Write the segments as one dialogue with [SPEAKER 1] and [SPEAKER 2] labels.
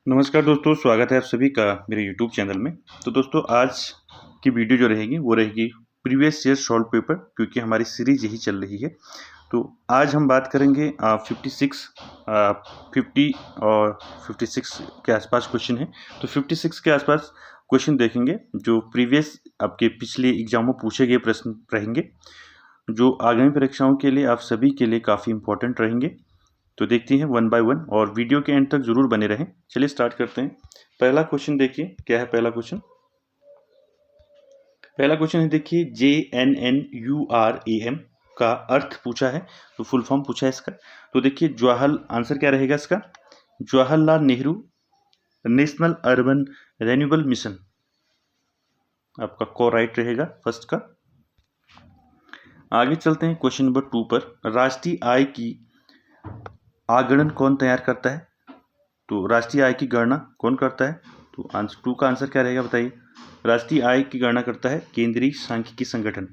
[SPEAKER 1] नमस्कार दोस्तों, स्वागत है आप सभी का मेरे यूट्यूब चैनल में। तो दोस्तों आज की वीडियो जो रहेगी वो रहेगी प्रीवियस ईयर सॉल्व पेपर, क्योंकि हमारी सीरीज यही चल रही है। तो आज हम बात करेंगे 50 और 56 के आसपास क्वेश्चन है। तो 56 के आसपास क्वेश्चन देखेंगे जो प्रीवियस आपके पिछले एग्जामों पूछे गए प्रश्न रहेंगे, जो आगामी परीक्षाओं के लिए आप सभी के लिए काफ़ी इंपॉर्टेंट रहेंगे। तो देखते हैं वन बाय वन और वीडियो के एंड तक जरूर बने रहें। चलिए स्टार्ट करते हैं। पहला क्वेश्चन देखिए, क्या है पहला क्वेश्चन। पहला क्वेश्चन है देखिए, JNNURAM का अर्थ पूछा है, तो फुल फॉर्म पूछा है इसका। तो देखिए जवाहर, आंसर क्या रहेगा इसका, Jawaharlal Nehru national urban renewable mission आपका को राइट रहेगा फर्स्ट का। आगे चलते हैं क्वेश्चन नंबर 2 पर। राष्ट्रीय आय की आगणन कौन तैयार करता है? तो राष्ट्रीय आय की गणना कौन करता है? तो आंसर 2 का आंसर क्या रहेगा बताइए। राष्ट्रीय आय की गणना करता है केंद्रीय सांख्यिकी संगठन।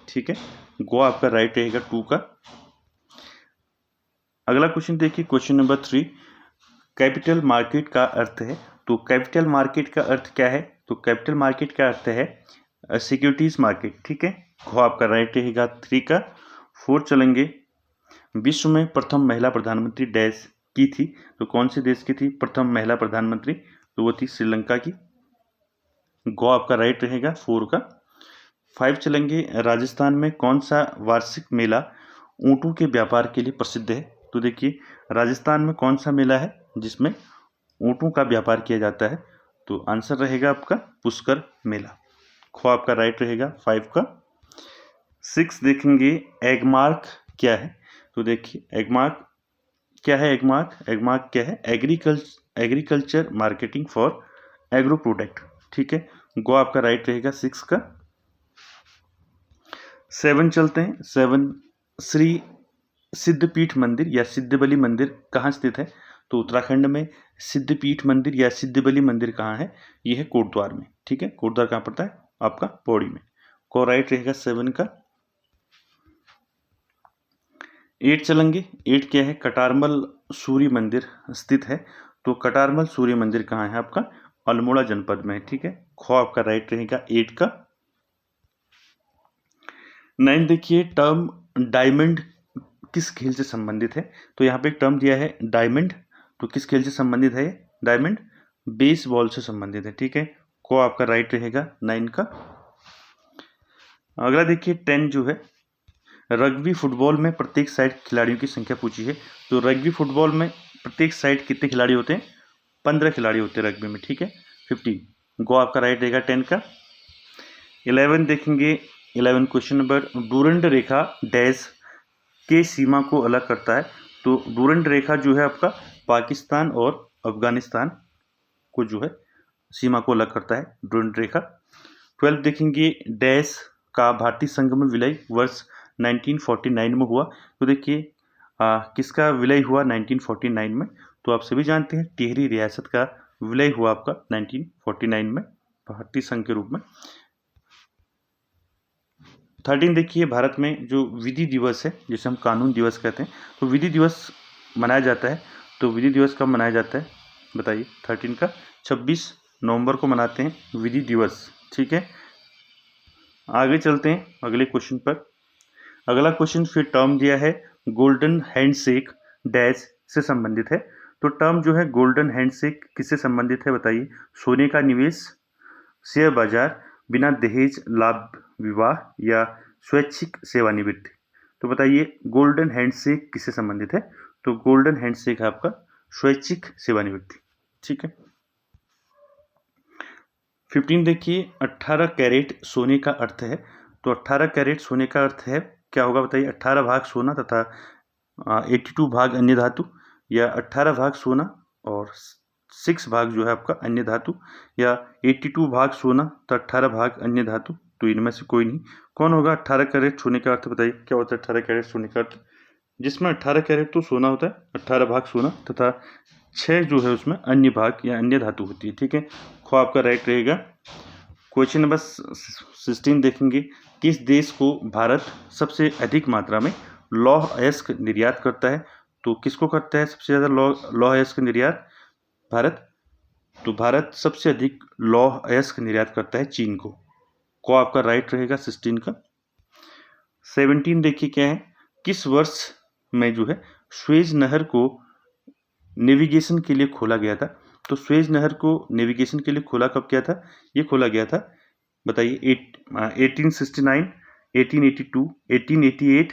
[SPEAKER 1] ठीक है, गो आपका राइट रहेगा 2 का। अगला क्वेश्चन देखिए, क्वेश्चन नंबर 3। कैपिटल मार्केट का अर्थ है, तो कैपिटल मार्केट का अर्थ क्या है? तो कैपिटल मार्केट का अर्थ है सिक्योरिटीज मार्केट। ठीक है, गो आपका राइट रहेगा 3 का। 4 चलेंगे। विश्व में प्रथम महिला प्रधानमंत्री डैश की थी, तो कौन से देश की थी प्रथम महिला प्रधानमंत्री? तो वो थी श्रीलंका की। गो आपका राइट रहेगा 4 का। 5 चलेंगे। राजस्थान में कौन सा वार्षिक मेला ऊँटों के व्यापार के लिए प्रसिद्ध है? तो देखिए राजस्थान में कौन सा मेला है जिसमें ऊँटों का व्यापार किया जाता है? तो आंसर रहेगा आपका पुष्कर मेला। खो आपका राइट रहेगा 5 का। 6 देखेंगे, एगमार्क क्या है? तो देखिए एगमार्क क्या है? एगमार्क क्या है? Agriculture marketing for agro product. ठीक है, गो आपका राइट रहेगा 6 का। 7 चलते हैं। 7, श्री सिद्धपीठ मंदिर या सिद्धबली मंदिर कहाँ स्थित है? तो उत्तराखंड में सिद्धपीठ मंदिर या सिद्धबली मंदिर कहाँ है? यह है कोटद्वार में। ठीक है, कोटद्वार कहाँ पड़ता है? आपका पौड़ी में। को राइट रहेगा 7 का। 8 चलेंगे। 8 क्या है? कटारमल सूर्य मंदिर स्थित है, तो कटारमल सूर्य मंदिर कहाँ है? आपका अल्मोड़ा जनपद में। ठीक है, खो आपका राइट रहेगा 8 का। 9 देखिए, टर्म डायमंड किस खेल से संबंधित है? तो यहाँ पे एक टर्म दिया है डायमंड, तो किस खेल से संबंधित है? डायमंड बेसबॉल से संबंधित है। ठीक है, को आपका राइट रहेगा 9 का। अगला देखिए 10 जो है, रग्बी फुटबॉल में प्रत्येक साइड खिलाड़ियों की संख्या पूछी है। तो रग्बी फुटबॉल में प्रत्येक साइड कितने खिलाड़ी होते हैं? 15 खिलाड़ी होते हैं रग्बी में। ठीक है, 15। गो आपका राइट रहेगा 10 का। 11 देखेंगे। 11 क्वेश्चन नंबर, डूरंड रेखा डैश के सीमा को अलग करता है। तो डूरंड रेखा जो है आपका पाकिस्तान और अफगानिस्तान को जो है सीमा को अलग करता है डूरंड रेखा। 12 देखेंगे, डैश का भारतीय संघ में विलय वर्ष 1949 में हुआ। तो देखिए किसका विलय हुआ 1949 में? तो आप सभी जानते हैं टिहरी रियासत का विलय हुआ आपका 1949 में भारतीय संघ के रूप में। 13 देखिए, भारत में जो विधि दिवस है जिसे हम कानून दिवस कहते हैं, तो विधि दिवस मनाया जाता है। तो विधि दिवस कब मनाया जाता है बताइए? 13 का 26 नवंबर को मनाते हैं विधि दिवस। ठीक है, आगे चलते हैं अगले क्वेश्चन पर। अगला क्वेश्चन फिर टर्म दिया है गोल्डन हैंडशेक डैश से संबंधित है। तो टर्म जो है गोल्डन हैंडशेक किससे संबंधित है बताइए? सोने का निवेश, शेयर बाजार, बिना दहेज लाभ विवाह या स्वैच्छिक सेवानिवृत्ति। तो बताइए गोल्डन हैंडशेक किससे संबंधित है? तो गोल्डन हैंडशेक है आपका स्वैच्छिक सेवानिवृत्ति। ठीक है। 15 देखिए, 18 कैरेट सोने का अर्थ है। तो 18 कैरेट सोने का अर्थ है क्या होगा बताइए? 18 भाग सोना तथा 82 भाग अन्य धातु, या 18 भाग सोना और 6 भाग जो है आपका अन्य धातु, या 82 भाग सोना तो 18 भाग अन्य धातु। तो इनमें से कोई नहीं। कौन होगा 18 कैरेट सोने का अर्थ बताइए? क्या होता है 18 कैरेट सोने का अर्थ? जिसमें 18 कैरेट तो सोना होता है, 18 भाग सोना तथा 6 जो है उसमें अन्य भाग या अन्य धातु होती है। ठीक है, खो आपका राइट रहेगा। क्वेश्चन नंबर 16 देखेंगे, किस देश को भारत सबसे अधिक मात्रा में लौह अयस्क निर्यात करता है? तो किसको करता है सबसे ज़्यादा लौह अयस्क निर्यात? भारत तो भारत सबसे अधिक लौह अयस्क निर्यात करता है चीन को आपका राइट रहेगा 16 का। 17 देखिए क्या है, किस वर्ष में जो है स्वेज नहर को नेविगेशन के लिए खोला गया था। तो स्वेज नहर को नेविगेशन के लिए खोला कब किया था, ये खोला गया था बताइए 1869, 1882, 1888,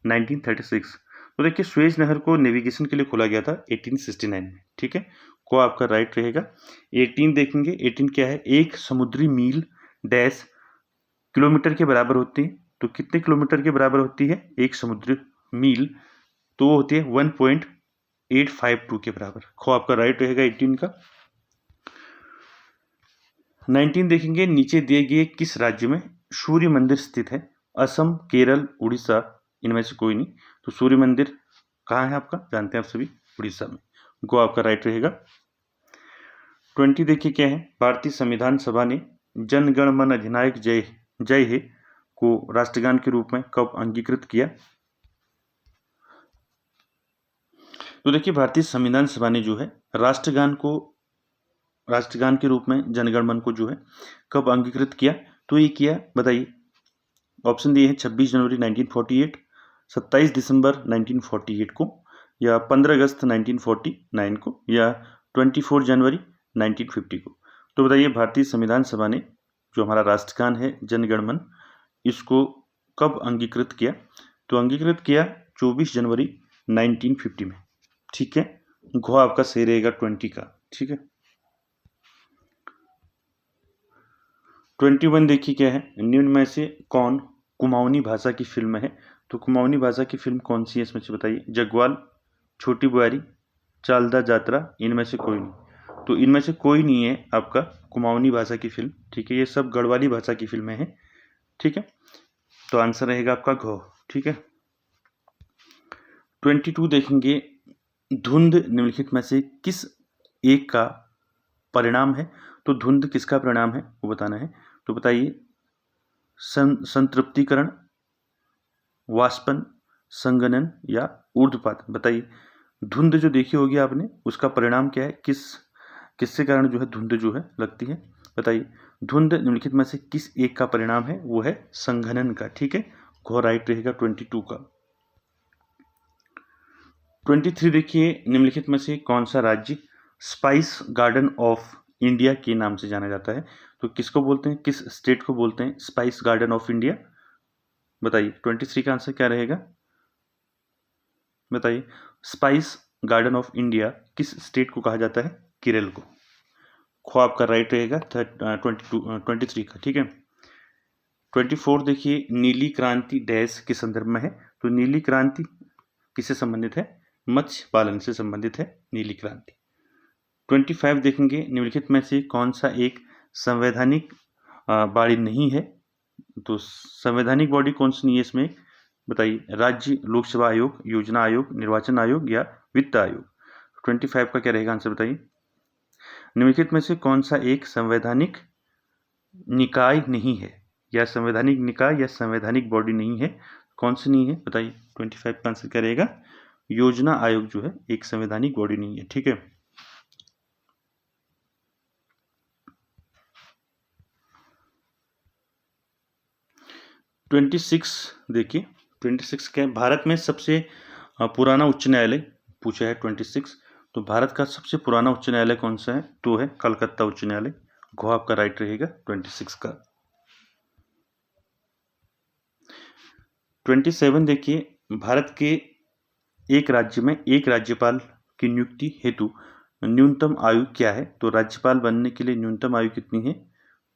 [SPEAKER 1] 1936। तो देखिए स्वेज नहर को नेविगेशन के लिए खोला गया था 1869 में, ठीक है, को आपका राइट रहेगा। 18 देखेंगे, 18 क्या है, एक समुद्री मील डैश किलोमीटर के बराबर होती है। तो कितने किलोमीटर के बराबर होती है एक समुद्री मील, तो वो होती है 1.852 के बराबर, खो आपका राइट रहेगा 18 का। 19 देखेंगे, नीचे दिए गए किस राज्य में सूर्य मंदिर स्थित है। असम, केरल, उड़ीसा, इनमें से कोई नहीं। तो सूर्य मंदिर कहाँ है आपका, जानते हैं आप सभी, उड़ीसा में, गो आपका राइट रहेगा। 20 देखिए क्या है, भारतीय संविधान सभा ने जन गण मन अधिनायक जय जय हे को राष्ट्रगान के रूप में कब अंगीकृत किया। तो देखिए भारतीय संविधान सभा ने जो है राष्ट्रगान के रूप में जनगण मन को जो है कब अंगीकृत किया। तो ये किया बताइए, ऑप्शन दिए हैं 26 जनवरी 1948, 27 दिसंबर 1948 को, या 15 अगस्त 1949 को, या 24 जनवरी 1950 को। तो बताइए भारतीय संविधान सभा ने जो हमारा राष्ट्रगान है जनगण मन, इसको कब अंगीकृत किया। तो अंगीकृत किया 24 जनवरी 1950 में, ठीक है, घो आपका सही रहेगा 20 का, ठीक है। 21 देखिए क्या है, निम्न में से कौन कुमाऊनी भाषा की फिल्म है। तो कुमाऊनी भाषा की फिल्म कौन सी है इसमें से बताइए, जगवाल, छोटी बुआरी, चालदा जात्रा, इनमें से कोई नहीं। तो इनमें से कोई नहीं है आपका कुमाऊनी भाषा की फिल्म, ठीक है, ये सब गढ़वाली भाषा की फिल्में हैं, ठीक है। तो आंसर रहेगा आपका घ, ठीक है। 22 देखेंगे, धुंध निम्नलिखित में से किस एक का परिणाम है। तो धुंध किसका परिणाम है वो बताना है। तो बताइए, संतृप्तिकरण, वाष्पन, संगनन या ऊर्ध्वपात। बताइए धुंध जो देखी होगी आपने, उसका परिणाम क्या है, किससे कारण जो है धुंध जो है लगती है। बताइए धुंध निम्नलिखित में से किस एक का परिणाम है, वो है संघनन का, ठीक है, घोर राइट रहेगा 22 का। 23 देखिए, निम्नलिखित में से कौन सा राज्य स्पाइस गार्डन ऑफ इंडिया के नाम से जाना जाता है। तो किसको बोलते हैं, किस स्टेट को बोलते हैं स्पाइस गार्डन ऑफ इंडिया। बताइए 23 का आंसर क्या रहेगा, बताइए स्पाइस गार्डन ऑफ इंडिया किस स्टेट को कहा जाता है, केरल को, खो आपका राइट रहेगा 23 का, ठीक है। 24 देखिए, नीली क्रांति डैश के संदर्भ में है। तो नीली क्रांति किससे संबंधित है, मत्स्य पालन से संबंधित है नीली क्रांति। 25 देखेंगे, निम्नलिखित में से कौन सा एक संवैधानिक बॉडी नहीं है। तो संवैधानिक बॉडी कौन सी नहीं है इसमें, बताइए राज्य लोक सेवा आयोग, योजना आयोग, निर्वाचन आयोग या वित्त आयोग। 25 का क्या रहेगा आंसर बताइए। निम्नलिखित में से कौन सा एक संवैधानिक निकाय नहीं है, या संवैधानिक निकाय या संवैधानिक बॉडी नहीं है, कौन सी नहीं है बताइए। 25 का आंसर क्या रहेगा, योजना आयोग जो है एक संवैधानिक बॉडी नहीं है, ठीक है। ट्वेंटी सिक्स देखिए, 26 क्या है, भारत में सबसे पुराना उच्च न्यायालय पूछा है 26। तो भारत का सबसे पुराना उच्च न्यायालय कौन सा है, तो है कलकत्ता उच्च न्यायालय, घो आपका राइट रहेगा 26 का। 27 देखिए, भारत के एक राज्य में एक राज्यपाल की नियुक्ति हेतु न्यूनतम आयु क्या है। तो राज्यपाल बनने के लिए न्यूनतम आयु कितनी है,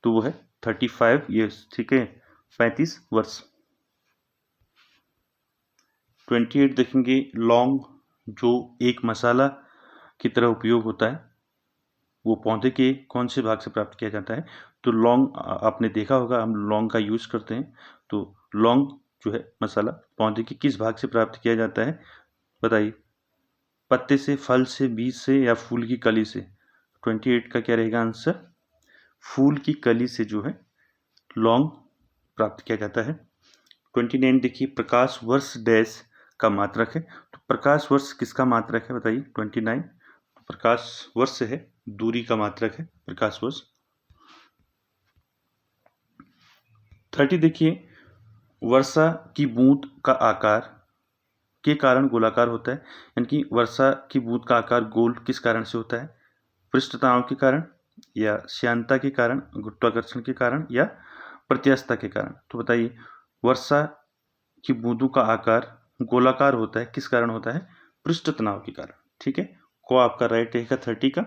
[SPEAKER 1] तो वो है 35 ईयर्स, ठीक है, 35 वर्ष। 28 देखेंगे, लौंग जो एक मसाला की तरह उपयोग होता है, वो पौधे के कौन से भाग से प्राप्त किया जाता है। तो लौंग आपने देखा होगा, हम लौंग का यूज़ करते हैं। तो लौंग जो है मसाला पौधे के किस भाग से प्राप्त किया जाता है, बताइए पत्ते से, फल से, बीज से या फूल की कली से। 28 का क्या रहेगा आंसर, फूल की कली से जो है लौंग प्राप्त किया जाता है। 29 देखिए, प्रकाश वर्ष डैश का मात्रक है। तो प्रकाश वर्ष किसका मात्रक है बताइए 29। तो प्रकाश वर्ष है दूरी का मात्रक है प्रकाश वर्ष। 30 देखिए, वर्षा की बूंद का आकार के कारण गोलाकार होता है, यानी कि वर्षा की बूंद का आकार गोल किस कारण से होता है? पृष्ठ तनाव के कारण, या श्यानता के कारण, गुरुत्वाकर्षण के कारण, या प्रत्यास्थता के कारण। तो बताइए, वर्षा की बूंदों का आकार गोलाकार होता है किस कारण होता है? पृष्ठ तनाव के कारण। ठीक है, को आपका राइट रहेगा 30 का।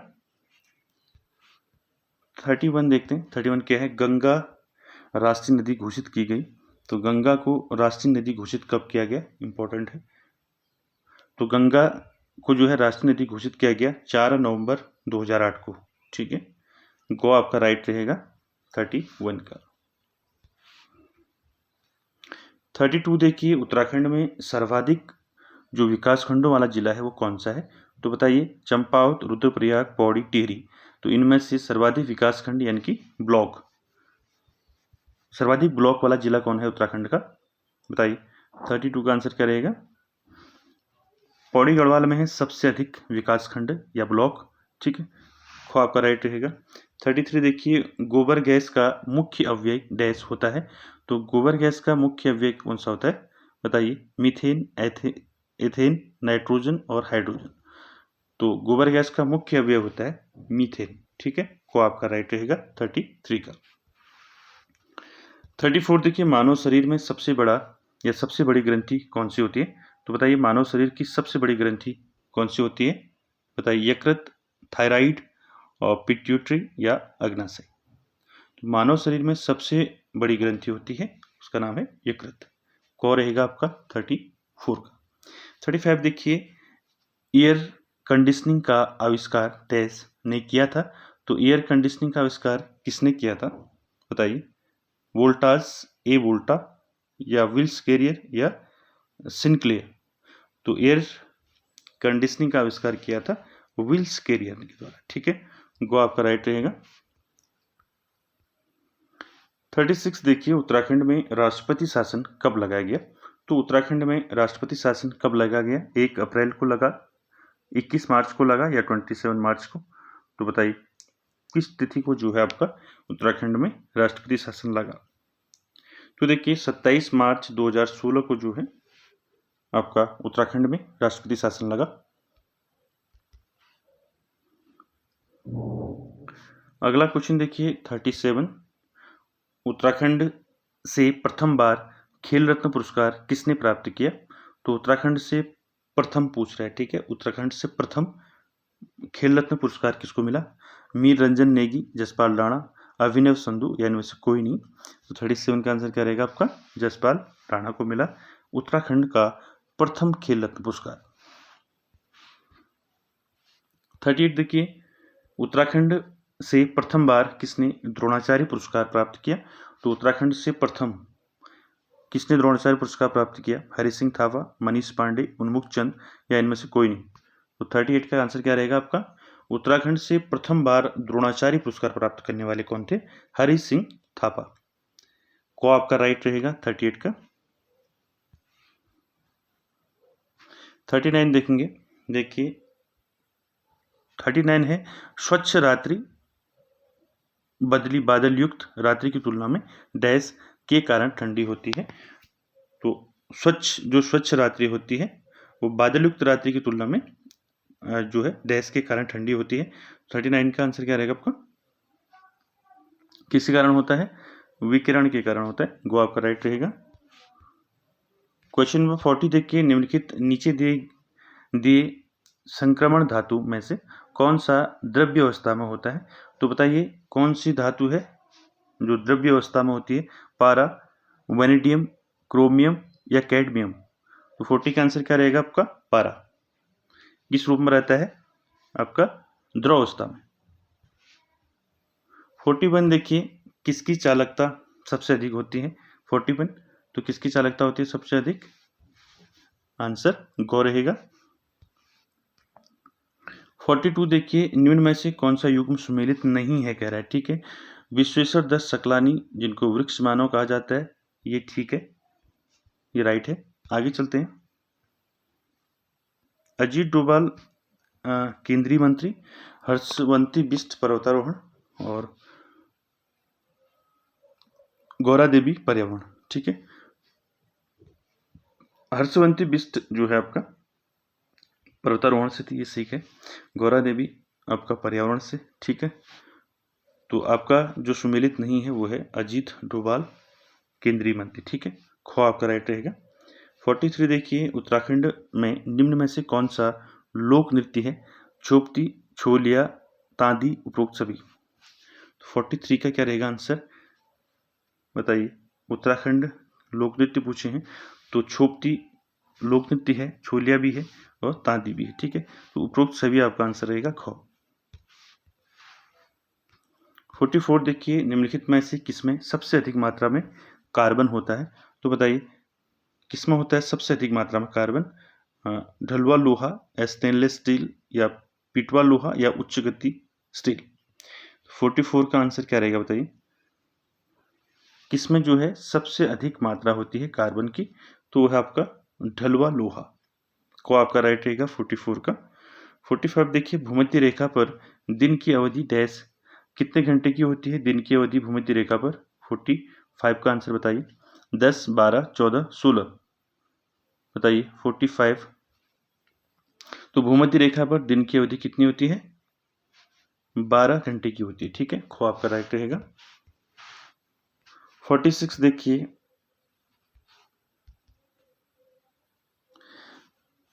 [SPEAKER 1] 31 देखते हैं। 31 क्या है? गंगा राष्ट्रीय नदी घोषित की गई। तो गंगा को राष्ट्रीय नदी घोषित कब किया गया? इंपॉर्टेंट है। तो गंगा को जो है राष्ट्रीय नदी घोषित किया गया 4 नवंबर 2008 को। ठीक है, गो आपका राइट रहेगा 31 का। 32 देखिए, उत्तराखंड में सर्वाधिक जो विकास खंडों वाला जिला है वो कौन सा है? तो बताइए, चंपावत, रुद्रप्रयाग, पौड़ी, टिहरी। तो इनमें से सर्वाधिक विकास खंड यानी कि ब्लॉक, सर्वाधिक ब्लॉक वाला जिला कौन है उत्तराखंड का? बताइए, 32 का आंसर क्या रहेगा? पौड़ी गढ़वाल में है सबसे अधिक विकास खंड या ब्लॉक। ठीक है, खो आपका राइट रहेगा। 33 देखिए, गोबर गैस का मुख्य अव्यय डैश होता है। तो गोबर गैस का मुख्य अव्यय कौन सा होता है? बताइए, मीथेन, एथेन, नाइट्रोजन और हाइड्रोजन। तो गोबर गैस का मुख्य अवयव होता है मीथेन। ठीक है, को आपका राइट रहेगा 33 का। 34 देखिए, मानव शरीर में सबसे बड़ा या सबसे बड़ी ग्रंथि कौन सी होती है? तो बताइए, मानव शरीर की सबसे बड़ी ग्रंथि कौन सी होती है? बताइए, यकृत, थायराइड और पिट्यूटरी या अग्नाशय। तो मानव शरीर में सबसे बड़ी ग्रंथि होती है, उसका नाम है यकृत। को रहेगा आपका 34 का। 35 देखिए, एयर कंडीशनिंग का आविष्कार डैश ने किया था। तो एयर कंडीशनिंग का आविष्कार किसने किया था? बताइए, वोल्टास, ए वोल्टा, या विल्स कैरियर, या सिंक्लेयर। तो एयर कंडीशनिंग का आविष्कार किया था विल्स कैरियर के द्वारा। ठीक है, गो आपका राइट रहेगा। 36 देखिए, उत्तराखंड में राष्ट्रपति शासन कब लगाया गया? तो उत्तराखंड में राष्ट्रपति शासन कब लगाया गया? 1 अप्रैल को लगा, 21 मार्च को लगा, या 27 मार्च को? तो बताइए, किस तिथि को जो है आपका उत्तराखंड में राष्ट्रपति शासन लगा? तो देखिए, 27 मार्च 2016 को जो है आपका उत्तराखंड में राष्ट्रपति शासन लगा। अगला क्वेश्चन देखिए 37, उत्तराखंड से प्रथम बार खेल रत्न पुरस्कार किसने प्राप्त किया? तो उत्तराखंड से प्रथम पूछ रहा है। ठीक है, उत्तराखंड से प्रथम खेल रत्न पुरस्कार किसको मिला? मीर रंजन नेगी, जसपाल राणा, अभिनव संधू, या इनमें से कोई नहीं। तो 37 का आंसर क्या रहेगा आपका? जसपाल राणा को मिला उत्तराखंड का प्रथम खेल रत्न पुरस्कार। 38 देखिए, उत्तराखंड से प्रथम बार किसने द्रोणाचार्य पुरस्कार प्राप्त किया? तो उत्तराखंड से प्रथम किसने द्रोणाचार्य पुरस्कार प्राप्त किया? हरि सिंह थापा, मनीष पांडे, उन्मुख चंद, या इनमें से कोई नहीं। तो 38 का आंसर क्या रहेगा आपका? उत्तराखंड से प्रथम बार द्रोणाचार्य पुरस्कार प्राप्त करने वाले कौन थे? हरि सिंह थापा। को आपका राइट रहेगा 38 का। 39 देखेंगे। देखिए, 39 है, स्वच्छ रात्रि बदली बादल युक्त रात्रि की तुलना में डैश के कारण ठंडी होती है। तो स्वच्छ रात्रि होती है वो बादल युक्त रात्रि की तुलना में जो है डैश के कारण ठंडी होती है। 39 का आंसर क्या रहेगा आपका? किसी कारण होता है? विकिरण के कारण होता है। गो आपका राइट रहेगा। क्वेश्चन नंबर 40 देखिए, निम्नलिखित नीचे दिए संक्रमण धातु में से कौन सा द्रव्य अवस्था में होता है? तो बताइए, कौन सी धातु है जो द्रव्य अवस्था में होती है? पारा, वैनेडियम, क्रोमियम, या कैडमियम। तो 40 का आंसर क्या रहेगा आपका? पारा। किस रूप में रहता है? आपका द्रव अवस्था में। 41 देखिए, किसकी चालकता सबसे अधिक होती है? 41, तो किसकी चालकता होती है सबसे अधिक? आंसर गो रहेगा। 42 देखिए, निम्न में से कौन सा युग्म सुमेलित नहीं है कह रहा है। ठीक है, विश्वेश्वर दत्त सकलानी, जिनको वृक्ष मानव कहा जाता है, ये ठीक है, ये राइट है। आगे चलते हैं। अजीत डोभाल केंद्रीय मंत्री, हर्षवंती बिष्ट पर्वतारोहण और गौरा देवी पर्यावरण। ठीक है, हर्षवंती बिष्ट जो है आपका पर्वतारोहण से थी, ये सीख है। गौरा देवी आपका पर्यावरण से। ठीक है, तो आपका जो सुमेलित नहीं है वो है अजीत डोभाल केंद्रीय मंत्री। ठीक है, खो आपका राइट रहेगा। 43 देखिए, उत्तराखंड में निम्न में से कौन सा लोक नृत्य है? चोपती, छोलिया, तांदी, उपरोक्त सभी। 43 का क्या रहेगा आंसर, बताइए। उत्तराखंड लोक नृत्य पूछे हैं, तो छोपती लोक नृत्य है, छोलिया भी है और तांदी भी है। ठीक है, तो उपरोक्त सभी आपका आंसर रहेगा ख। 44 देखिए, निम्नलिखित में से किसमें सबसे अधिक मात्रा में कार्बन होता है? तो बताइए किसमें होता है सबसे अधिक मात्रा में कार्बन? ढलुआ लोहा, स्टेनलेस स्टील, या पिटवा लोहा, या उच्च गति स्टील। 44 का आंसर क्या रहेगा बताइए, किसमें जो है सबसे अधिक मात्रा होती है कार्बन की? तो वह आपका ढलुआ लोहा को आपका राइट रहेगा 44 का। 45 देखिए, भूमध्य रेखा पर दिन की अवधि डैश कितने घंटे की होती है? दिन की अवधि भूमध्य रेखा पर 45 का आंसर बताइए। 10, 12, 14, 16 बताइए। 45, तो भूमध्य रेखा पर दिन की अवधि कितनी होती है? 12 घंटे की होती है। ठीक है, खो आपका राइट रहेगा। 46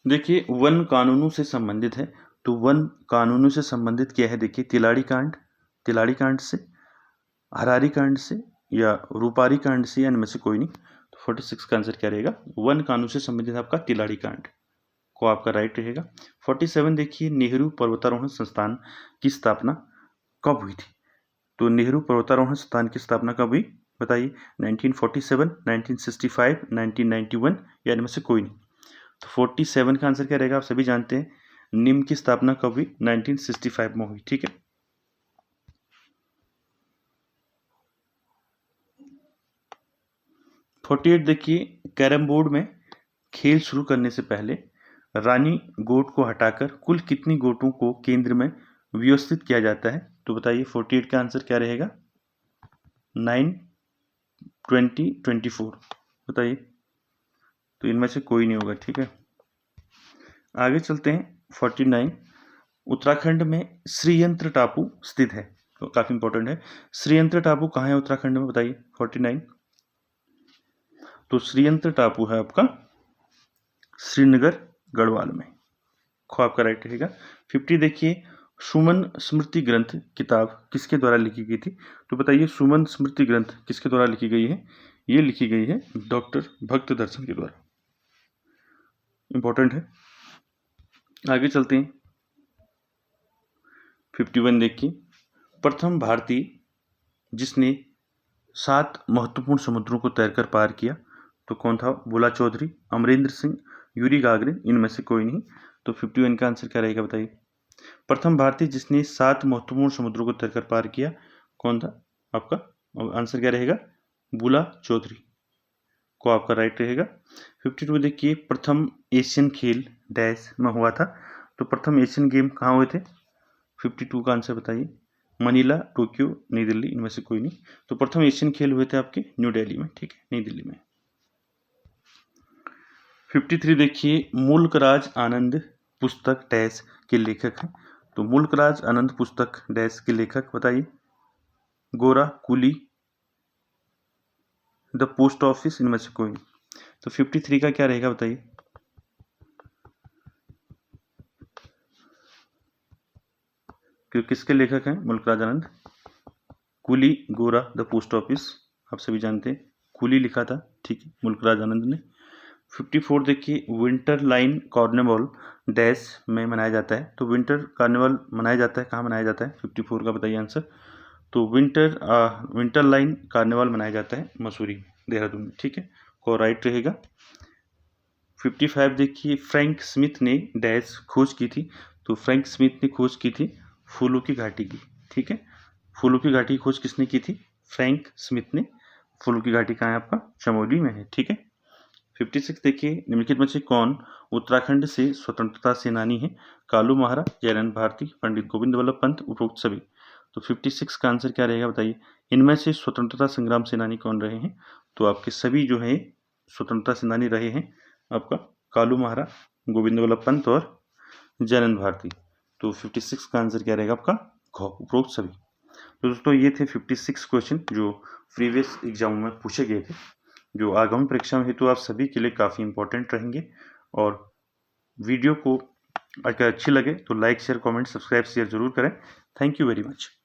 [SPEAKER 1] देखिए वन कानूनों से संबंधित है, तो वन कानूनों से संबंधित क्या है? देखिए तिलाड़ी कांड से, हरारी कांड से, या रूपारी कांड से, या इनमें से कोई नहीं। तो 46 का आंसर क्या रहेगा? वन कानून से संबंधित आपका तिलाड़ी कांड को आपका राइट रहेगा। 47 देखिए, नेहरू पर्वतारोहण संस्थान की स्थापना कब हुई थी? तो नेहरू पर्वतारोहण संस्थान की स्थापना कब हुई बताइए। 1947, 1965, 1991, या इनमें से कोई नहीं। तो 47 का आंसर क्या रहेगा? आप सभी जानते हैं, निम की स्थापना कब हुई? 1965 में हुई। ठीक है, 48 देखिए, कैरम बोर्ड में खेल शुरू करने से पहले रानी गोट को हटाकर कुल कितनी गोटों को केंद्र में व्यवस्थित किया जाता है? तो बताइए 48 का आंसर क्या रहेगा? 9, 20, 24 बताइए। तो इनमें से कोई नहीं होगा। ठीक है, आगे चलते हैं। 49, उत्तराखंड में श्रीयंत्र टापू स्थित है, तो काफी इंपॉर्टेंट है। श्रीयंत्र टापू कहाँ है उत्तराखंड में बताइए। 49, तो श्रीयंत्र टापू है आपका श्रीनगर गढ़वाल में। खो आपका राइट रहेगा। 50 देखिए, सुमन स्मृति ग्रंथ किताब किसके द्वारा लिखी गई थी? तो बताइए सुमन स्मृति ग्रंथ किसके द्वारा लिखी गई है? ये लिखी गई है डॉक्टर भक्त दर्शन के द्वारा। इंपॉर्टेंट है, आगे चलते हैं। 51 देखिए, प्रथम भारतीय जिसने 7 महत्वपूर्ण समुद्रों को तैरकर पार किया, तो कौन था? बुला चौधरी, अमरेंद्र सिंह, यूरी गागरिन, इनमें से कोई नहीं। तो 51 का आंसर क्या रहेगा बताइए। प्रथम भारतीय जिसने 7 महत्वपूर्ण समुद्रों को तैरकर पार किया, कौन था? आपका आंसर क्या रहेगा? बुला चौधरी को आपका राइट रहेगा। 52 देखिए, प्रथम एशियन खेल डैश में हुआ था, तो प्रथम एशियन गेम कहाँ हुए थे? 52 का आंसर बताइए। मनीला, टोक्यो, नई दिल्ली, इनमें से कोई नहीं। तो प्रथम एशियन खेल हुए थे आपके न्यू दिल्ली में। ठीक है, नई दिल्ली में। 53 देखिए, मुल्कराज आनंद पुस्तक डैश के लेखक हैं, तो मुल्कराज आनंद पुस्तक डैश के लेखक बताइए। गोरा, कुली, द पोस्ट ऑफिस, इनमें से कोई नहीं। तो 53 का क्या रहेगा बताइए। क्यों, किसके लेखक हैं मुल्कराज आनंद? कुली, गोरा, द पोस्ट ऑफिस, आप सभी जानते हैं कुली लिखा था। ठीक है, मुल्कराज आनंद ने। 54 देखिए, विंटर लाइन कार्निवल डैश में मनाया जाता है, तो विंटर कार्निवल मनाया जाता है, कहाँ मनाया जाता है? 54 का बताइए आंसर। तो विंटर लाइन कार्निवल मनाया जाता है मसूरी में, देहरादून में। ठीक है, को राइट रहेगा। 55 देखिए, फ्रैंक स्मिथ ने डैश खोज की थी, तो फ्रैंक स्मिथ ने खोज की थी फूलों की घाटी की। ठीक है, फूलों की घाटी की खोज किसने की थी? फ्रैंक स्मिथ ने। फूलों की घाटी कहाँ है आपका? चमोली में है। ठीक है, 56 देखिए, निम्नलिखित में से कौन उत्तराखंड से स्वतंत्रता सेनानी है? कालू महाराज, जयरन भारती, पंडित गोविंद वल्लभ पंत, उपरोक्त सभी। तो 56 का आंसर क्या रहेगा बताइए। इनमें से स्वतंत्रता संग्राम सेनानी कौन रहे हैं? तो आपके सभी जो है स्वतंत्रता सेनानी रहे हैं आपका कालू महाराज, गोविंद वल्लभ पंत और जयरन भारती। तो 56 का आंसर क्या रहेगा आपका? घ, उपरोक्त सभी। तो दोस्तों ये थे 56 क्वेश्चन जो प्रीवियस एग्जाम में पूछे गए थे, जो आगामी परीक्षा में हेतु आप सभी के लिए काफ़ी इंपॉर्टेंट रहेंगे। और वीडियो को अगर अच्छी लगे तो like share comment subscribe share जरूर करें। Thank you very much.